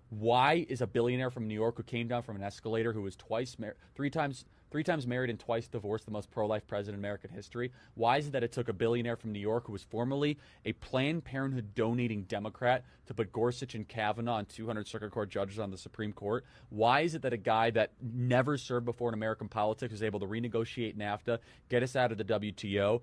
Why is a billionaire from New York who came down from an escalator, who was three times married and twice divorced, the most pro-life president in American history? Why is it that it took a billionaire from New York who was formerly a Planned Parenthood donating Democrat to put Gorsuch and Kavanaugh and 200 Circuit Court judges on the Supreme Court? Why is it that a guy that never served before in American politics was able to renegotiate NAFTA, get us out of the WTO,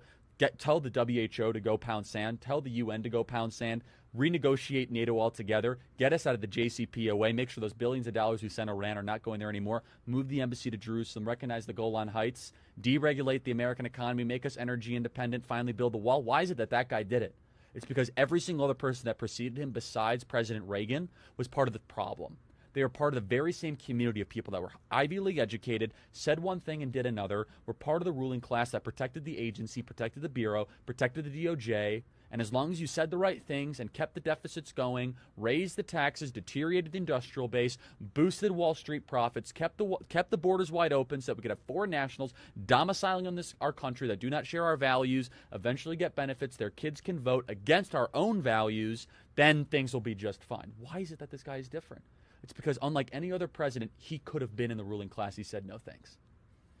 tell the WHO to go pound sand, tell the UN to go pound sand, renegotiate NATO altogether, get us out of the JCPOA, make sure those billions of dollars we sent Iran are not going there anymore, move the embassy to Jerusalem, recognize the Golan Heights, deregulate the American economy, make us energy independent, finally build the wall? Why is it that that guy did it? It's because every single other person that preceded him besides President Reagan was part of the problem. They were part of the very same community of people that were Ivy League educated, said one thing and did another, were part of the ruling class that protected the agency, protected the Bureau, protected the DOJ. And as long as you said the right things and kept the deficits going, raised the taxes, deteriorated the industrial base, boosted Wall Street profits, kept the borders wide open so that we could have foreign nationals domiciling in our country that do not share our values, eventually get benefits, their kids can vote against our own values, then things will be just fine. Why is it that this guy is different? It's because unlike any other president, he could have been in the ruling class. He said no thanks.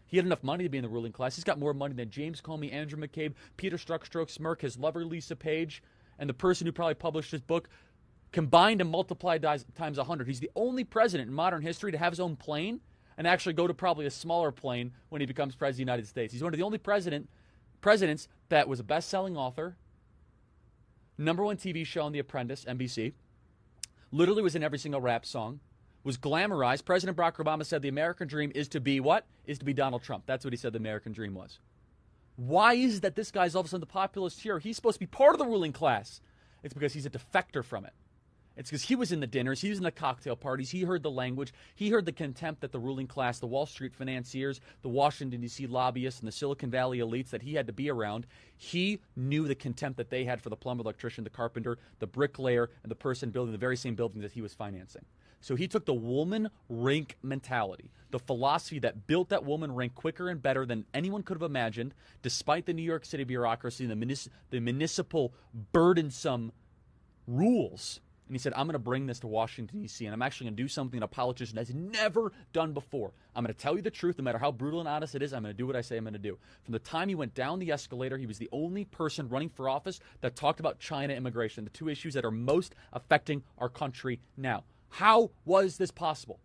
He had enough money to be in the ruling class. He's got more money than James Comey, Andrew McCabe, Peter Strzok, Smirk, his lover Lisa Page, and the person who probably published his book combined and multiplied times 100. He's the only president in modern history to have his own plane and actually go to probably a smaller plane when he becomes president of the United States. He's one of the only presidents that was a best-selling author, #1 TV show on The Apprentice, NBC, literally was in every single rap song, was glamorized. President Barack Obama said the American dream is to be what? Is to be Donald Trump. That's what he said the American dream was. Why is it that this guy's all of a sudden the populist hero? He's supposed to be part of the ruling class. It's because he's a defector from it. It's because he was in the dinners, he was in the cocktail parties, he heard the language, he heard the contempt that the ruling class, the Wall Street financiers, the Washington, D.C. lobbyists, and the Silicon Valley elites that he had to be around. He knew the contempt that they had for the plumber, electrician, the carpenter, the bricklayer, and the person building the very same building that he was financing. So he took the woman rink mentality, the philosophy that built that woman rink quicker and better than anyone could have imagined, despite the New York City bureaucracy and the municipal burdensome rules. And he said, I'm going to bring this to Washington, D.C., and I'm actually going to do something that a politician has never done before. I'm going to tell you the truth, no matter how brutal and honest it is. I'm going to do what I say I'm going to do. From the time he went down the escalator, he was the only person running for office that talked about China immigration, the two issues that are most affecting our country now. How was this possible?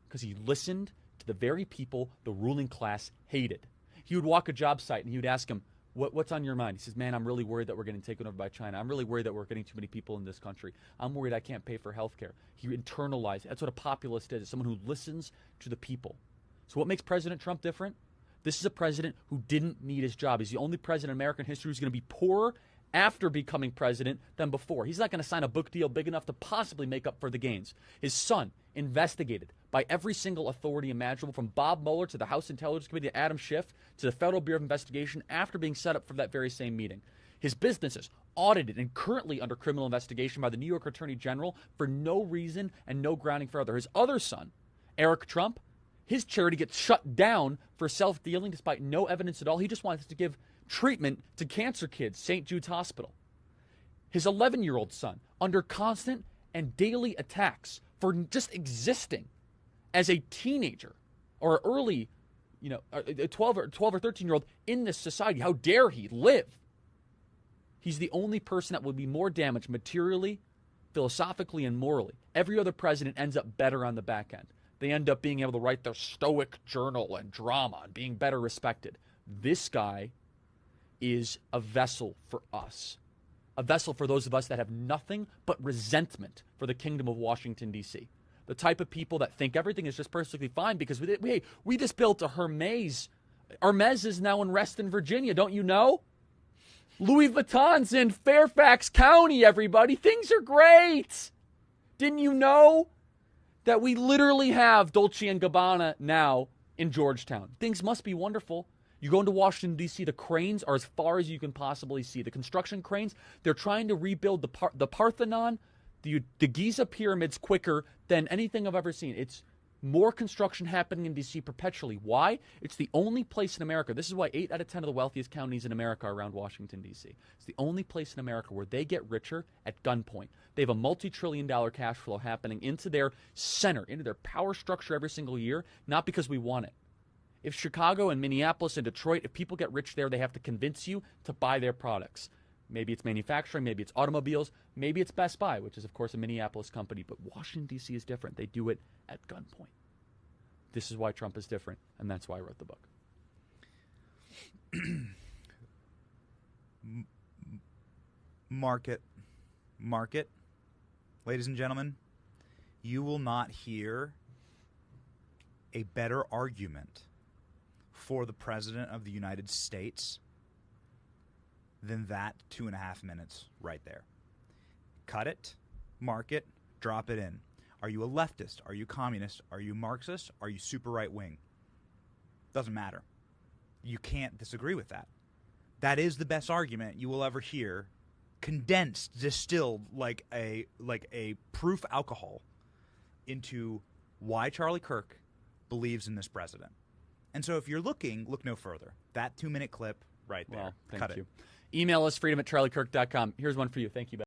Because he listened to the very people the ruling class hated. He would walk a job site and he would ask him, what's on your mind? He says, man, I'm really worried that we're getting taken over by China. I'm really worried that we're getting too many people in this country. I'm worried I can't pay for health care. He internalized it. That's what a populist is, someone who listens to the people. So what makes President Trump different? This is a president who didn't need his job. He's the only president in American history who's going to be poorer after becoming president than before. He's not going to sign a book deal big enough to possibly make up for the gains. His son, investigated by every single authority imaginable, from Bob Mueller to the House Intelligence Committee to Adam Schiff to the Federal Bureau of Investigation, after being set up for that very same meeting. His businesses audited and currently under criminal investigation by the New York Attorney General for no reason and no grounding further. His other son, Eric Trump, his charity gets shut down for self-dealing despite no evidence at all. He just wants to give treatment to cancer kids, St. Jude's Hospital. His 11-year-old son, under constant and daily attacks for just existing as a teenager or early, a 12 or 13-year-old in this society. How dare he live? He's the only person that will be more damaged materially, philosophically, and morally. Every other president ends up better on the back end. They end up being able to write their stoic journal and drama and being better respected. This guy is a vessel for us. A vessel for those of us that have nothing but resentment for the kingdom of Washington, D.C. The type of people that think everything is just perfectly fine because we just built a Hermes. Hermes is now in Reston, Virginia. Don't you know? Louis Vuitton's in Fairfax County, everybody. Things are great. Didn't you know that we literally have Dolce & Gabbana now in Georgetown? Things must be wonderful. You go into Washington, D.C., the cranes are as far as you can possibly see. The construction cranes, they're trying to rebuild the Parthenon, the Giza pyramids quicker than anything I've ever seen. It's More construction happening in D.C. perpetually. Why? It's the only place in America. This is why 8 out of 10 of the wealthiest counties in America are around Washington, D.C. It's the only place in America where they get richer at gunpoint. They have a multi-trillion-dollar cash flow happening into their center, into their power structure every single year, not because we want it. If Chicago and Minneapolis and Detroit, if people get rich there, they have to convince you to buy their products. Maybe it's manufacturing, maybe it's automobiles, maybe it's Best Buy, which is, of course, a Minneapolis company. But Washington, D.C. is different. They do it at gunpoint. This is why Trump is different, and that's why I wrote the book. Market. Ladies and gentlemen, you will not hear a better argument for the President of the United States than that 2.5 minutes right there. Cut it, mark it, drop it in. Are you a leftist? Are you communist? Are you Marxist? Are you super right-wing? Doesn't matter. You can't disagree with that. That is the best argument you will ever hear, condensed, distilled like a proof alcohol into why Charlie Kirk believes in this president. And so if you're looking, look no further. That 2-minute clip right there. Well, Cut thank you. it. Email us, freedom@charliekirk.com. Here's one for you. Thank you, Ben.